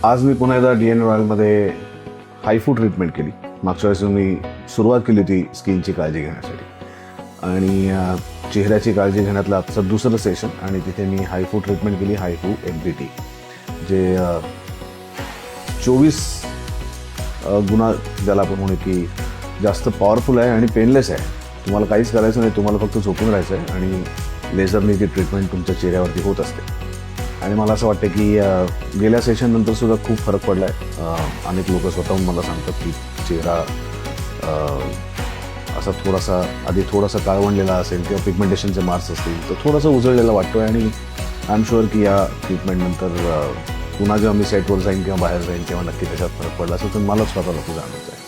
आज मी पुन्हा एकदा DN रॉयलमध्ये हायफू ट्रीटमेंट केली. मागच्या वेळेस मी सुरुवात केली होती स्किनची काळजी घेण्यासाठी आणि चेहऱ्याची काळजी घेण्यातलं आजचं दुसरं सेशन आणि तिथे मी हायफू ट्रीटमेंट केली. हायफू MPT जे 24 गुणा ज्याला आपण म्हणू की जास्त पॉवरफुल आहे आणि पेनलेस आहे. तुम्हाला काहीच करायचं नाही, तुम्हाला फक्त झोपून राहायचं आहे आणि लेझरने ती ट्रीटमेंट तुमच्या चेहऱ्यावरती होत असते. आणि मला असं वाटतं की गेल्या सेशननंतर सुद्धा खूप फरक पडला आहे. अनेक लोक स्वतःहून मला सांगतात की चेहरा असा थोडासा आधी थोडासा काळवंडलेला असेल किंवा पिगमेंटेशनचे मार्क्स असतील तर थोडासा उजळलेला वाटतो आहे आणि आय एम शुअर की या ट्रीटमेंटनंतर पुन्हा जेव्हा मी सेटवर जाईन किंवा बाहेर जाईन किंवा नक्की त्याच्यात फरक पडला असेल तर मला स्वतःला खूप जाणवत आहे.